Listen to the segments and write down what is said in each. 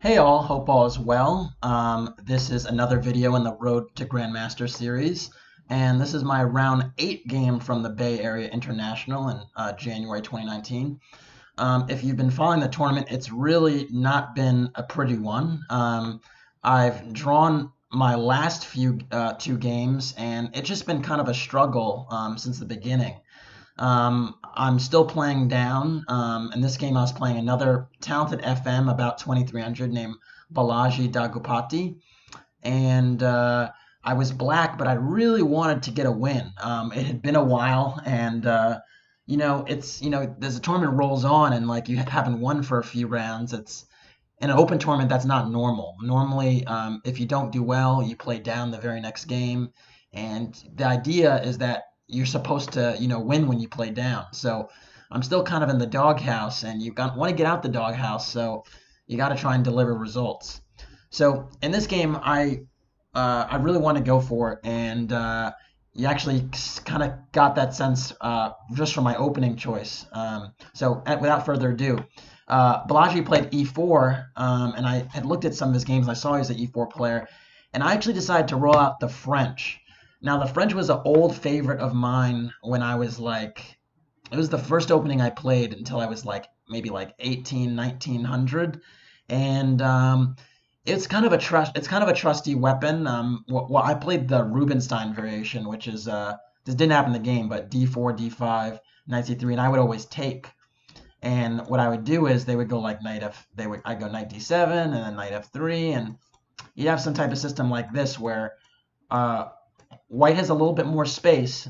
Hey all, hope all is well. This is another video in the Road to Grandmaster series, and this is my round 8 game from the Bay Area International in January 2019. If you've been following the tournament, it's really not been a pretty one. I've drawn my last few two games, and it's just been kind of a struggle since the beginning. I'm still playing down. In this game, I was playing another talented FM about 2300 named Balaji Daggupati. And I was black, but I really wanted to get a win. It had been a while, and as the tournament rolls on, and like you haven't won for a few rounds, it's in an open tournament that's not normal. Normally, if you don't do well, you play down the very next game, and the idea is that you're supposed to, win when you play down. So I'm still kind of in the doghouse, and want to get out the doghouse, so you got to try and deliver results. So in this game, I really want to go for it, and you actually kind of got that sense just from my opening choice. Without further ado, Balaji played e4, and I had looked at some of his games, and I saw he was an e4 player, and I actually decided to roll out the French. Now, the French was an old favorite of mine when I was like, it was the first opening I played until I was like maybe like 18, 1900, and it's kind of a trusty weapon. Well, I played the Rubinstein variation, which is this didn't happen in the game, but d4, d5, knight c3, and I would always take. And what I would do is they would go like I'd go knight d7 and then knight f3, and you have some type of system like this where white has a little bit more space,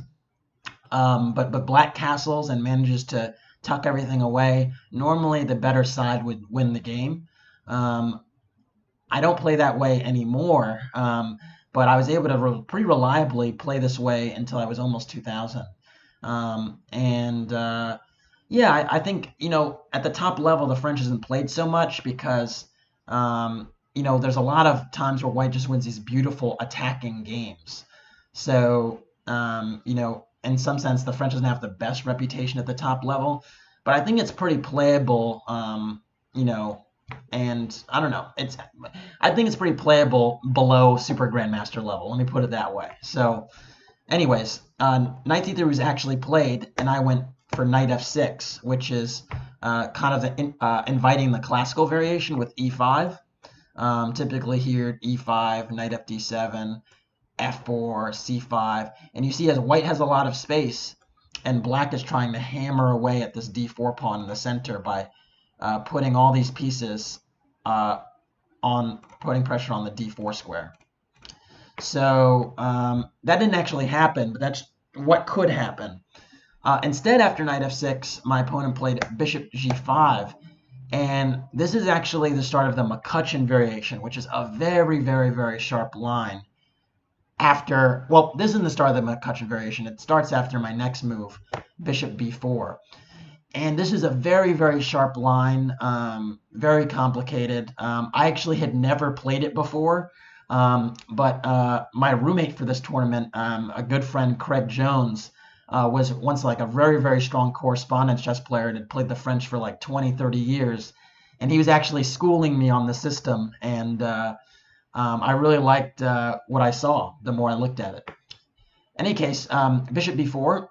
but black castles and manages to tuck everything away. Normally, the better side would win the game. I don't play that way anymore, but I was able to pretty reliably play this way until I was almost 2000. Yeah, I think, at the top level, the French isn't played so much because, there's a lot of times where white just wins these beautiful attacking games. So, in some sense, the French doesn't have the best reputation at the top level, but I think it's pretty playable, and I don't know. I think it's pretty playable below Super Grandmaster level. Let me put it that way. So, anyways, knight c3 was actually played, and I went for knight f6, which is kind of inviting the classical variation with e5. Typically here, e5, knight fd7, f4, c5, and you see as white has a lot of space, and black is trying to hammer away at this d4 pawn in the center by putting all these pieces putting pressure on the d4 square. So that didn't actually happen, but that's what could happen. Instead, after knight f6, my opponent played bishop g5, and this is actually the start of the McCutcheon variation, which is a very, very, very sharp line. This isn't the start of the McCutcheon variation. It starts after my next move, bishop b4. And this is a very, very sharp line, very complicated. I actually had never played it before, but my roommate for this tournament, a good friend, Craig Jones, was once like a very, very strong correspondence chess player and had played the French for like 20, 30 years. And he was actually schooling me on the system, and I really liked what I saw the more I looked at it. In any case, bishop b4.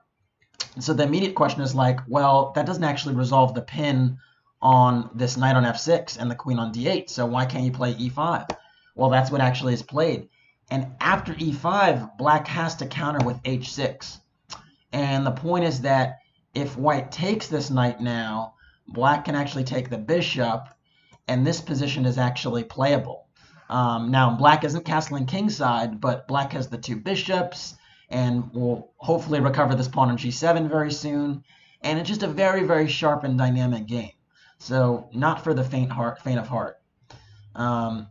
So the immediate question is like, well, that doesn't actually resolve the pin on this knight on f6 and the queen on d8, so why can't you play e5? Well, that's what actually is played. And after e5, black has to counter with h6. And the point is that if white takes this knight now, black can actually take the bishop, and this position is actually playable. Now, black isn't castling kingside, but black has the two bishops, and will hopefully recover this pawn on g7 very soon. And it's just a very, very sharp and dynamic game. So not for the faint of heart. In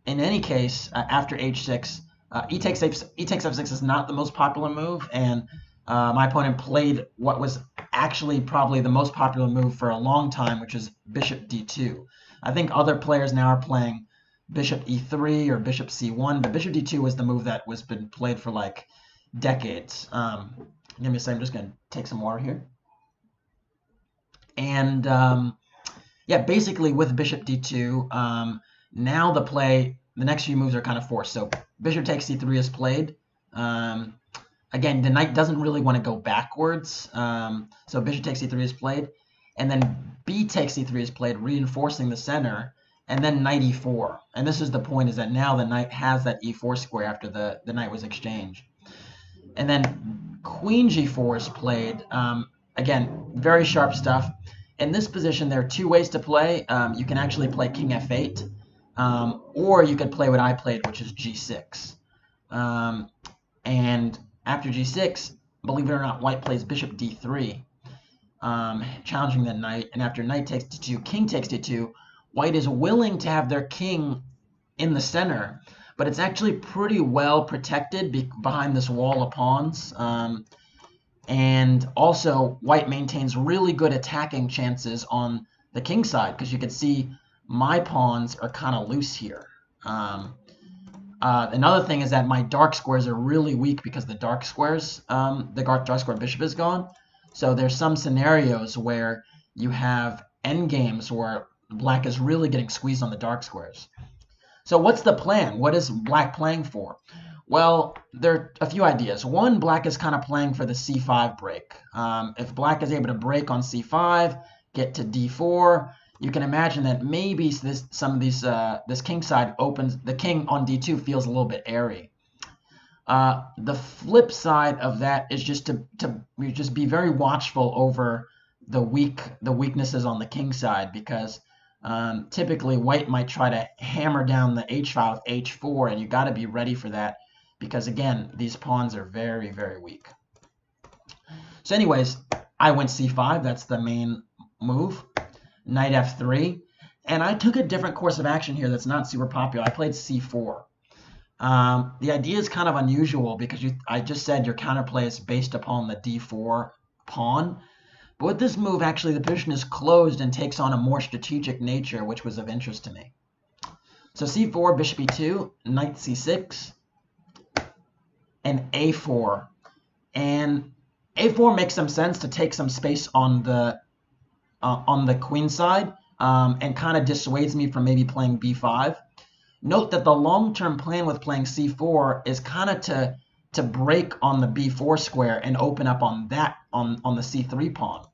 any case, after h6, e takes f6 is not the most popular move, and my opponent played what was actually probably the most popular move for a long time, which is bishop d2. I think other players now are playing bishop e3 or bishop c1, but bishop d2 was the move that was been played for like decades. Give me a second. I'm just going to take some water here. And yeah, basically with bishop d2, now the next few moves are kind of forced. So bishop takes c3 is played. Again, the knight doesn't really want to go backwards. So bishop takes c3 is played. And then b takes c3 is played, reinforcing the center. And then knight e4. And this is the point, is that now the knight has that e4 square after the knight was exchanged. And then queen g4 is played. Again, very sharp stuff. In this position, there are two ways to play. You can actually play king f8, or you could play what I played, which is g6. And after g6, believe it or not, white plays bishop d3, challenging the knight. And after knight takes d2, king takes d2, white is willing to have their king in the center, but it's actually pretty well protected behind this wall of pawns. And also, white maintains really good attacking chances on the king side, because you can see my pawns are kind of loose here. Another thing is that my dark squares are really weak because the dark squares, the dark square bishop is gone. So there's some scenarios where you have endgames where black is really getting squeezed on the dark squares. So what's the plan? What is black playing for? Well, there are a few ideas. One, black is kind of playing for the c5 break. If black is able to break on c5, get to d4, you can imagine that maybe this king side opens, the king on d2 feels a little bit airy. The flip side of that is just to just be very watchful over the weaknesses on the king side, because typically white might try to hammer down the h file with h4, and you got to be ready for that, because again, these pawns are very, very weak. So anyways, I went c5. That's the main move. Knight f3, and I took a different course of action here that's not super popular. I played c4. The idea is kind of unusual because I just said your counterplay is based upon the d4 pawn. But with this move, actually, the position is closed and takes on a more strategic nature, which was of interest to me. So c4, bishop e2, knight c6, and a4. And a4 makes some sense to take some space on the queen side, and kind of dissuades me from maybe playing b5. Note that the long-term plan with playing c4 is kind of to break on the b4 square and open up on that on the c3 pawn.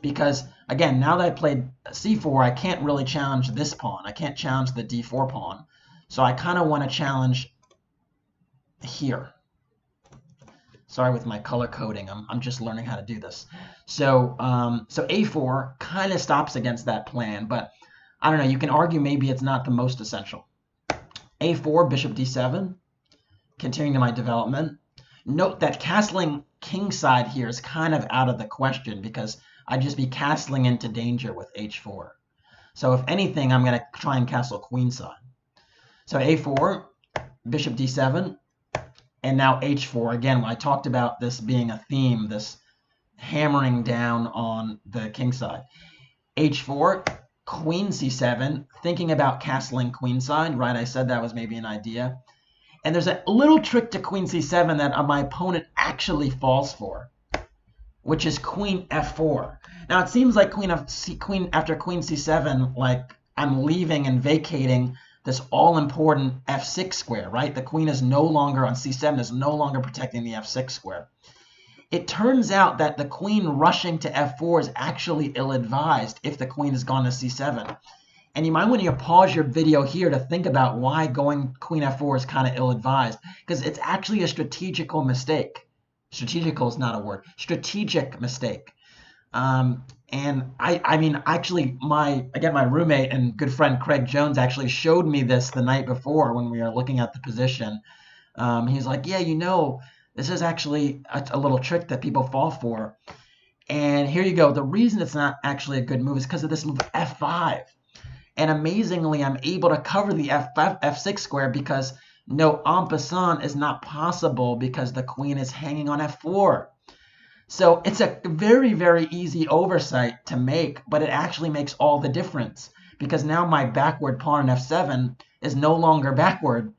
Because again, now that I played c4, I can't really challenge this pawn. I can't challenge the d4 pawn. So I kind of want to challenge here. Sorry with my color coding. I'm just learning how to do this. So so a4 kind of stops against that plan, but I don't know. You can argue maybe it's not the most essential. a4, bishop d7, continuing to my development. Note that castling king side here is kind of out of the question because I'd just be castling into danger with h4. So if anything, I'm going to try and castle queen side. So a4, bishop d7, and now h4. Again, when I talked about this being a theme, this hammering down on the king side. h4, queen c7, thinking about castling queenside, right? I said that was maybe an idea. And there's a little trick to queen c7 that my opponent actually falls for, which is queen f4. Now it seems like after queen c7, like I'm leaving and vacating this all-important f6 square, right? The queen is no longer on c7, is no longer protecting the f6 square. It turns out that the queen rushing to f4 is actually ill-advised if the queen has gone to c7. And you might want to pause your video here to think about why going queen f4 is kind of ill-advised, because it's actually a strategical mistake. Strategical is not a word. Strategic mistake. And I mean, actually, my roommate and good friend Craig Jones actually showed me this the night before when we were looking at the position. He's like, yeah, you know, this is actually a little trick that people fall for. And here you go. The reason it's not actually a good move is because of this move f5. And amazingly, I'm able to cover the f6 square because no en passant is not possible because the queen is hanging on f4. So it's a very, very easy oversight to make, but it actually makes all the difference because now my backward pawn on f7 is no longer backward,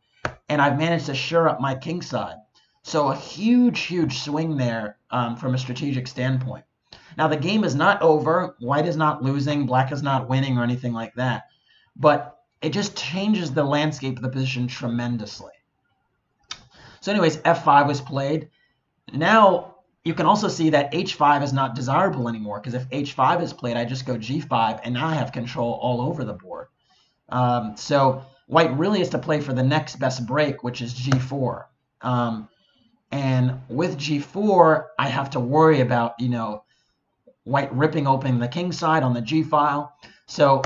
and I've managed to shore up my king side. So a huge, huge swing there from a strategic standpoint. Now, the game is not over. White is not losing. Black is not winning or anything like that. But it just changes the landscape of the position tremendously. So anyways, f5 was played. Now, you can also see that h5 is not desirable anymore, because if h5 is played, I just go g5, and now I have control all over the board. So white really is to play for the next best break, which is g4. And with g4, I have to worry about, white ripping open the king side on the g file. So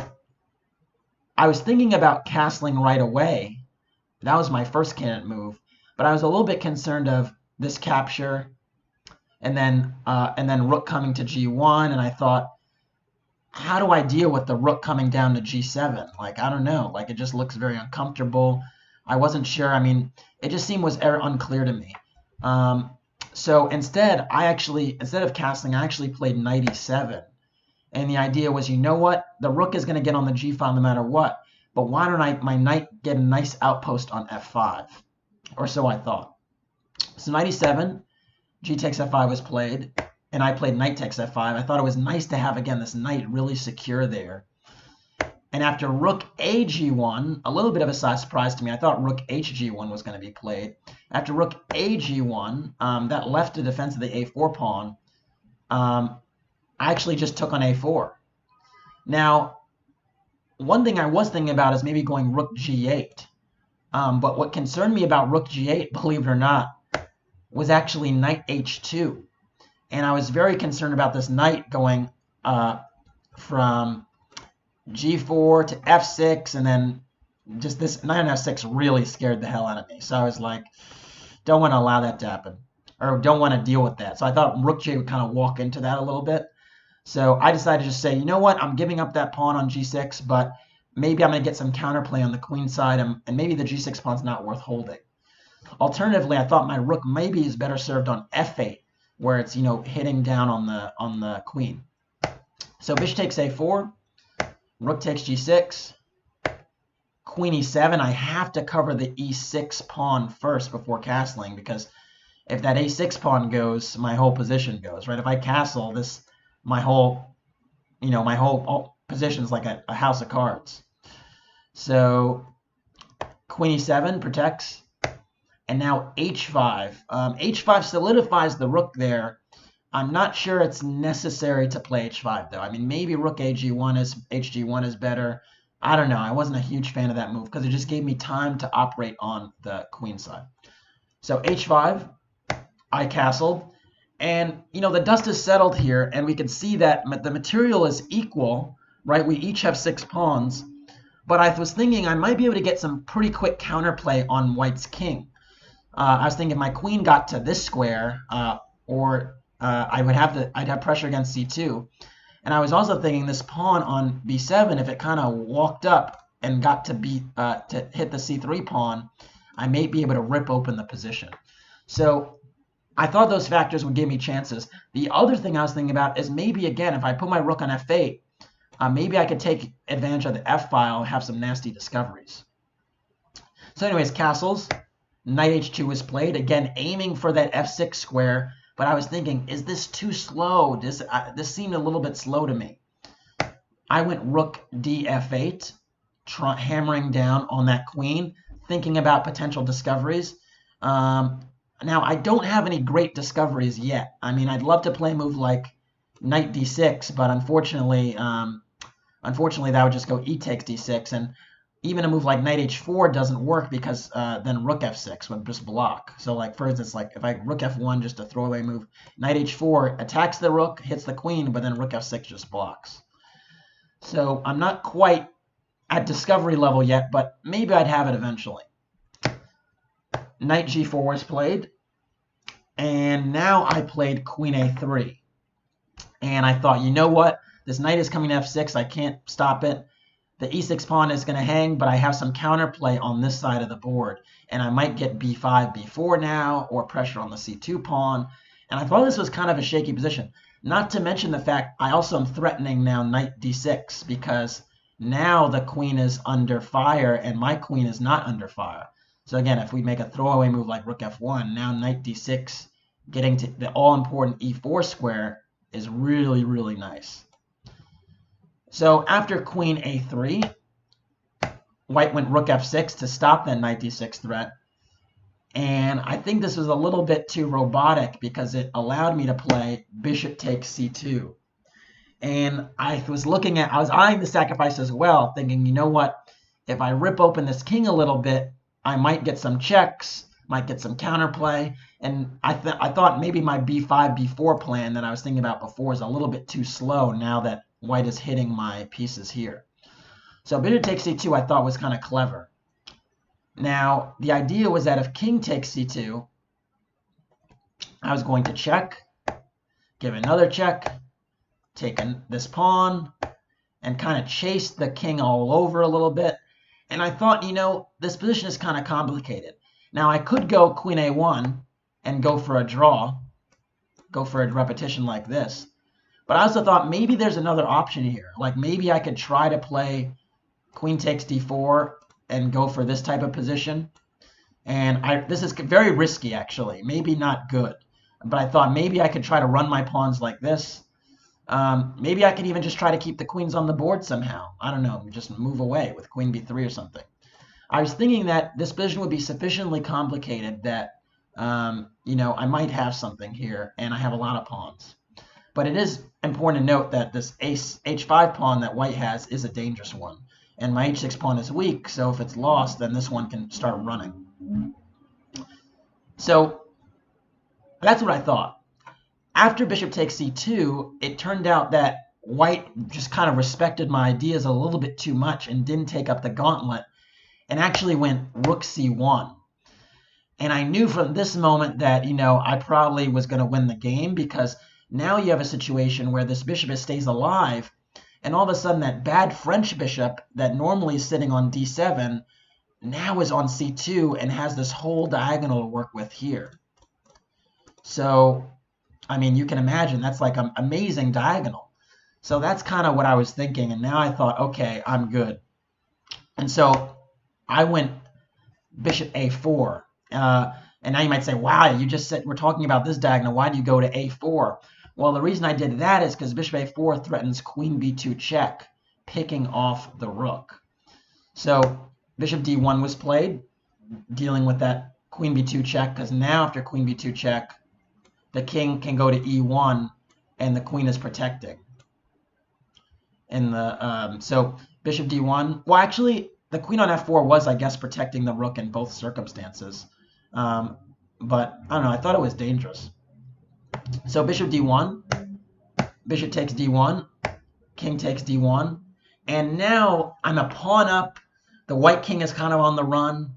I was thinking about castling right away. That was my first candidate move. But I was a little bit concerned of this capture, and then rook coming to g1, and I thought, how do I deal with the rook coming down to g7? Like, I don't know. Like, it just looks very uncomfortable. I wasn't sure. I mean, it just seemed unclear to me. So instead of castling, I actually played knight e7. And the idea was, you know what? The rook is going to get on the g file no matter what. But why don't my knight get a nice outpost on f5? Or so I thought. So knight e7, g takes f5 was played, and I played knight takes f5. I thought it was nice to have, again, this knight really secure there. And after rook a g1, a little bit of a surprise to me, I thought rook h g1 was going to be played. After rook a g1, that left the defense of the a4 pawn. I actually just took on a4. Now, one thing I was thinking about is maybe going rook g8. But what concerned me about rook g8, believe it or not, was actually knight h2. And I was very concerned about this knight going from g4 to f6, and then just this knight on f6 really scared the hell out of me. So I was like, don't want to allow that to happen, or don't want to deal with that. So I thought rook g would kind of walk into that a little bit. So I decided to just say, you know what, I'm giving up that pawn on g6, but maybe I'm going to get some counterplay on the queen side, and maybe the g6 pawn's not worth holding. Alternatively, I thought my rook maybe is better served on f8, where it's, hitting down on the queen. So bishop takes a4, rook takes g6, queen e7. I have to cover the e6 pawn first before castling, because if that a6 pawn goes, my whole position goes, right? If I castle this, my whole position is like a house of cards. So queen e7 protects, and now h5. H5 solidifies the rook there. I'm not sure it's necessary to play h5 though. I mean, maybe rook hg1 is better. I don't know. I wasn't a huge fan of that move because it just gave me time to operate on the queen side. So h5, I castled. And, the dust is settled here, and we can see that the material is equal, right? We each have 6 pawns. But I was thinking I might be able to get some pretty quick counterplay on white's king. I was thinking if my queen got to this square, I'd have pressure against c2. And I was also thinking this pawn on b7, if it kind of walked up and got to hit the c3 pawn, I may be able to rip open the position. So I thought those factors would give me chances. The other thing I was thinking about is maybe, again, if I put my rook on f8, maybe I could take advantage of the f-file and have some nasty discoveries. So anyways, castles. Knight h2 was played. Again, aiming for that f6 square. But I was thinking, is this too slow? This seemed a little bit slow to me. I went rook d f8, hammering down on that queen, thinking about potential discoveries. Now, I don't have any great discoveries yet. I mean, I'd love to play a move like knight d6, but unfortunately, that would just go e takes d6, and even a move like knight h4 doesn't work because then rook f6 would just block. So, like, for instance, like if I rook f1, just a throwaway move, knight h4 attacks the rook, hits the queen, but then rook f6 just blocks. So I'm not quite at discovery level yet, but maybe I'd have it eventually. Knight g4 was played, and now I played queen a3. And I thought, you know what? This knight is coming to f6. I can't stop it. The e6 pawn is going to hang, but I have some counterplay on this side of the board. And I might get b5, b4 now, or pressure on the c2 pawn. And I thought this was kind of a shaky position. Not to mention the fact I also am threatening now knight d6, because now the queen is under fire and my queen is not under fire. So again, if we make a throwaway move like rook f1, now knight d6, getting to the all-important e4 square, is really, really nice. So after queen a3, white went rook f6 to stop that knight d6 threat. And I think this was a little bit too robotic because it allowed me to play bishop takes c2. And I was eyeing the sacrifice as well, thinking, you know what, if I rip open this king a little bit, I might get some checks, might get some counterplay. And I thought maybe my b5, b4 plan that I was thinking about before is a little bit too slow now that white is hitting my pieces here. So bishop takes c2 I thought was kind of clever. Now, the idea was that if king takes c2, I was going to check, give another check, take this pawn, and kind of chase the king all over a little bit. And I thought, you know, this position is kind of complicated. Now, I could go queen a1 and go for a draw, go for a repetition like this. But I also thought maybe there's another option here. Like maybe I could try to play queen takes d4 and go for this type of position. And this is very risky, actually. Maybe not good. But I thought maybe I could try to run my pawns like this. Maybe I could even just try to keep the queens on the board somehow. I don't know, just move away with queen b3 or something. I was thinking that this position would be sufficiently complicated that, you know, I might have something here, and I have a lot of pawns. But it is important to note that this h5 pawn that white has is a dangerous one. And my h6 pawn is weak, so if it's lost, then this one can start running. So that's what I thought. After bishop takes c2, it turned out that white just kind of respected my ideas a little bit too much and didn't take up the gauntlet and actually went rook c1. And I knew from this moment that, you know, I probably was going to win the game because now you have a situation where this bishop stays alive, and all of a sudden that bad French bishop that normally is sitting on d7 now is on c2 and has this whole diagonal to work with here. So, I mean, you can imagine that's like an amazing diagonal. So that's kind of what I was thinking, and now I thought, okay, I'm good. And so I went bishop a4. And now you might say, wow, you just said we're talking about this diagonal. Why do you go to a4? Well, the reason I did that is because bishop a4 threatens queen b2 check, picking off the rook. So bishop d1 was played, dealing with that queen b2 check, because now after queen b2 check, the king can go to e1, and the queen is protecting. And so bishop d1. Well, actually, the queen on f4 was, I guess, protecting the rook in both circumstances. But I don't know. I thought it was dangerous. So bishop d1, bishop takes d1, king takes d1, and now I'm a pawn up. The white king is kind of on the run.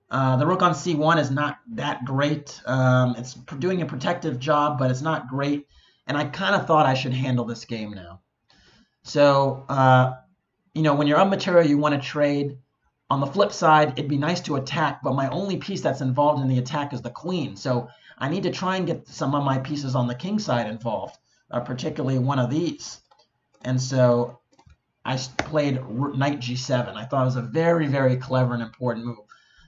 The rook on c1 is not that great. It's doing a protective job, but it's not great. And I kind of thought I should handle this game now. So, you know, when you're up material, you want to trade. On the flip side, it'd be nice to attack, but my only piece that's involved in the attack is the queen. So I need to try and get some of my pieces on the king side involved, particularly one of these. And so I played knight g7. I thought it was a very, very clever and important move.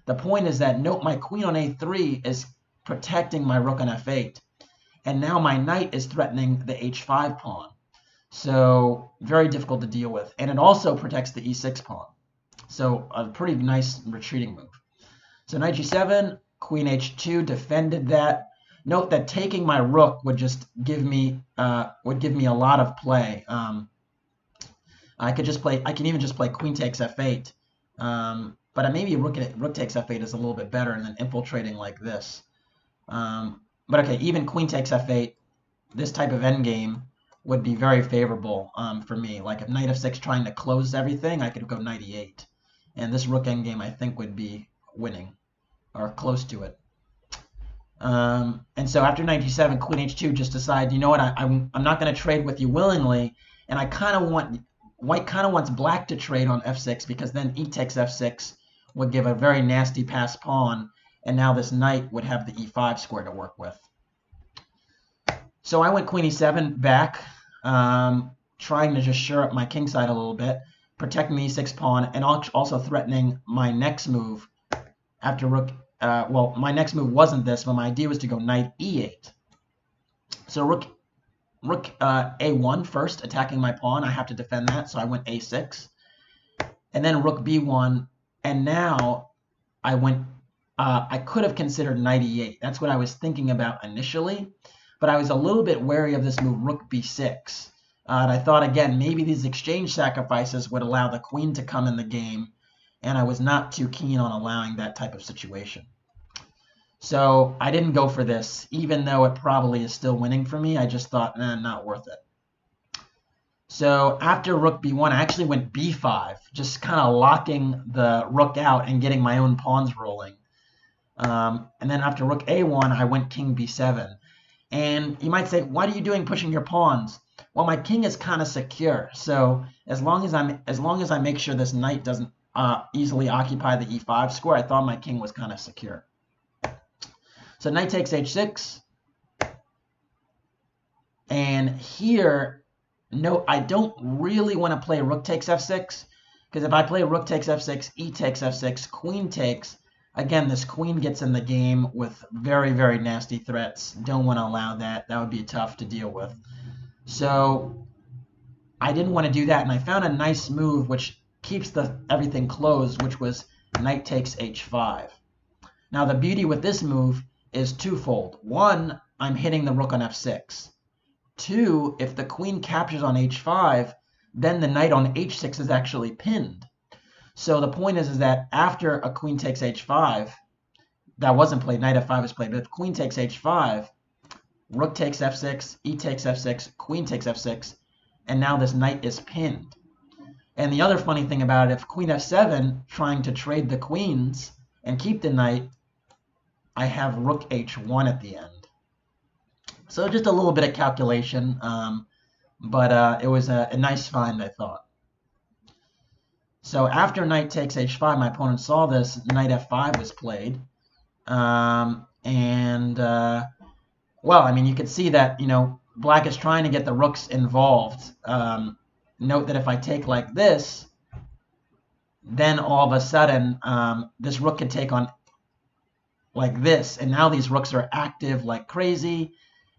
The point is that, note, my queen on a3 is protecting my rook on f8. And now my knight is threatening the h5 pawn. So very difficult to deal with. And it also protects the e6 pawn. So a pretty nice retreating move. So knight g7, queen h2 defended that. Note that taking my rook would just give me a lot of play. I can even just play queen takes f8. But maybe rook takes f8 is a little bit better, and then infiltrating like this. But okay, even queen takes f8, this type of endgame would be very favorable for me. Like if knight f6 trying to close everything, I could go knight e8. And this rook endgame, I think, would be winning, or close to it. And so after knight g7, queen h2 just decide, you know what, I'm not going to trade with you willingly, and I kind of want, white kind of wants black to trade on f6, because then e takes f6 would give a very nasty pass pawn, and now this knight would have the e5 square to work with. So I went queen e7 back, trying to just shore up my king side a little bit, protecting the e6 pawn, and also threatening my next move after rook. Well, my next move wasn't this, but my idea was to go knight e8. So rook a1 first, attacking my pawn. I have to defend that, so I went a6. And then rook b1, and now I went, I could have considered knight e8. That's what I was thinking about initially, but I was a little bit wary of this move, rook b6. And I thought, again, maybe these exchange sacrifices would allow the queen to come in the game, and I was not too keen on allowing that type of situation. So I didn't go for this, even though it probably is still winning for me. I just thought, not worth it. So after rook b1, I actually went b5, just kind of locking the rook out and getting my own pawns rolling. And then after rook a1, I went king b7. And you might say, what are you doing pushing your pawns? Well, my king is kind of secure. So as long as I make sure this knight doesn't easily occupy the e5 square, I thought my king was kind of secure. So knight takes h6. And here, no, I don't really want to play rook takes f6, because if I play rook takes f6, e takes f6, queen takes, again, this queen gets in the game with very, very nasty threats. Don't want to allow that. That would be tough to deal with. So I didn't want to do that, and I found a nice move which keeps everything closed, which was knight takes h5. Now, the beauty with this move is twofold. One, I'm hitting the rook on f6. Two, if the queen captures on h5, then the knight on h6 is actually pinned. So the point is that after a queen takes h5, that wasn't played, knight f5 is played, but if queen takes h5, rook takes f6, e takes f6, queen takes f6, and now this knight is pinned. And the other funny thing about it, if queen f7, trying to trade the queens and keep the knight, I have rook h1 at the end. So just a little bit of calculation, but it was a nice find, I thought. So after knight takes h5, my opponent saw this, knight f5 was played. Well, I mean, you could see that, black is trying to get the rooks involved. Note that if I take like this, then all of a sudden, this rook can take on like this, and now these rooks are active like crazy,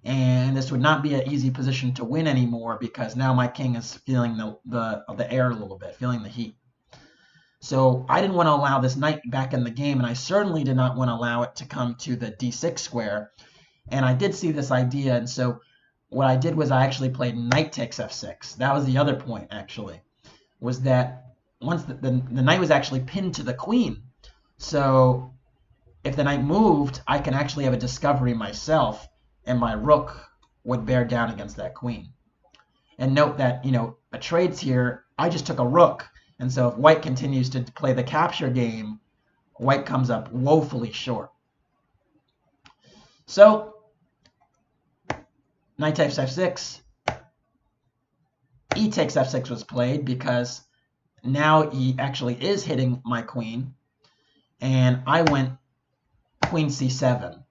and this would not be an easy position to win anymore, because now my king is feeling the air a little bit, feeling the heat. So I didn't want to allow this knight back in the game, and I certainly did not want to allow it to come to the d6 square. And I did see this idea, and so what I did was I actually played knight takes f6. That was the other point, actually, was that once the knight was actually pinned to the queen. So if the knight moved, I can actually have a discovery myself, and my rook would bear down against that queen. And note that, a trade's here. I just took a rook, and so if white continues to play the capture game, white comes up woefully short. So knight takes f6, e takes f6 was played, because now e actually is hitting my queen, and I went queen c7.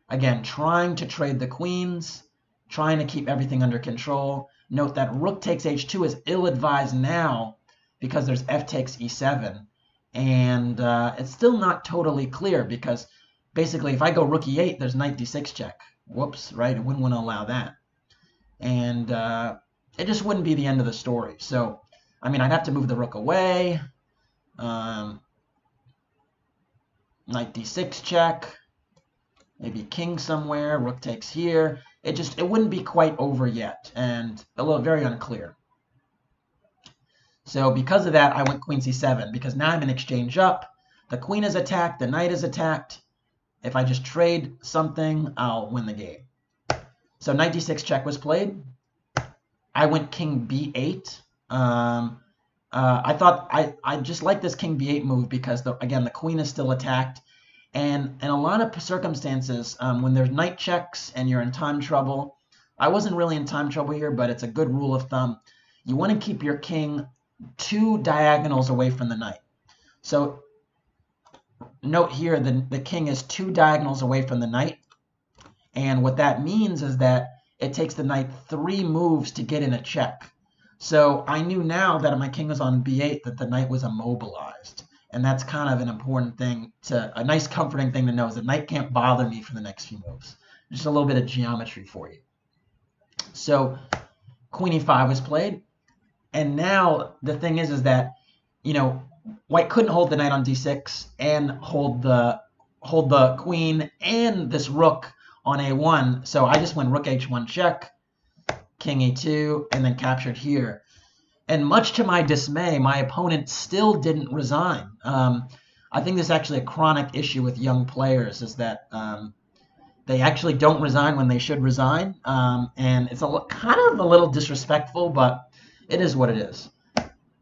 Again, trying to trade the queens, trying to keep everything under control. Note that rook takes h2 is ill-advised now because there's f takes e7. And it's still not totally clear, because basically if I go rook e8, there's knight d6 check. Whoops, right? I wouldn't want to allow that. And it just wouldn't be the end of the story. So, I mean, I'd have to move the rook away. Knight d6 check. Maybe king somewhere. Rook takes here. It wouldn't be quite over yet, and a little very unclear. So because of that, I went queen c7, because now I'm in exchange up. The queen is attacked. The knight is attacked. If I just trade something, I'll win the game. So knight d6 check was played. I went king b8. I thought I just like this king b8 move, because again the queen is still attacked, and in a lot of circumstances when there's knight checks and you're in time trouble, I wasn't really in time trouble here, but it's a good rule of thumb. You want to keep your king 2 diagonals away from the knight. So note here the king is 2 diagonals away from the knight, and what that means is that it takes the knight 3 moves to get in a check. So I knew now that my king was on b8 that the knight was immobilized. And that's kind of an important thing, a nice comforting thing to know, is the knight can't bother me for the next few moves. Just a little bit of geometry for you. So queen e5 was played, and now the thing is that, you know, white couldn't hold the knight on d6 and hold the queen and this rook on a1. So I just went rook h1 check, king e2, and then captured here. And much to my dismay, my opponent still didn't resign. I think this is actually a chronic issue with young players, is that they actually don't resign when they should resign. And it's kind of a little disrespectful, but it is what it is.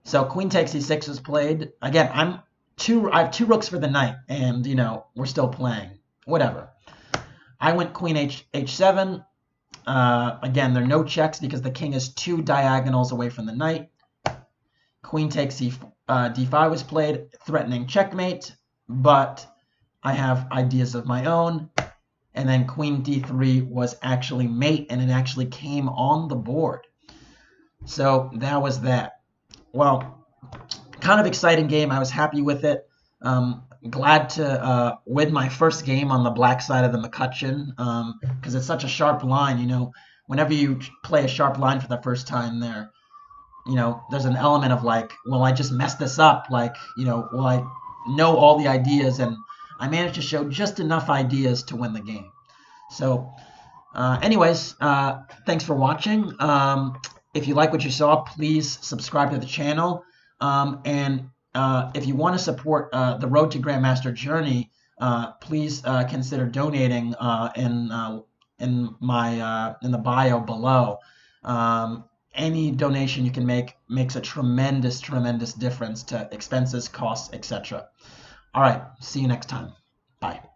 So queen takes e6 was played. Again, I have two rooks for the knight, and, you know, we're still playing. Whatever. I went queen h7. Again, there are no checks because the king is 2 diagonals away from the knight. Queen takes d5 was played, threatening checkmate, but I have ideas of my own. And then queen d3 was actually mate, and it actually came on the board. So that was that. Well, kind of exciting game. I was happy with it. Glad to win my first game on the black side of the McCutcheon, because it's such a sharp line. You know, whenever you play a sharp line for the first time there, you know, there's an element of like, well, I just messed this up. Like, you know, well, I know all the ideas, and I managed to show just enough ideas to win the game. So anyways, thanks for watching. If you like what you saw, please subscribe to the channel. And if you want to support the Road to Grandmaster journey, please consider donating in the bio below. Any donation you can make makes a tremendous difference to expenses, costs, etc. All right, see you next time. Bye.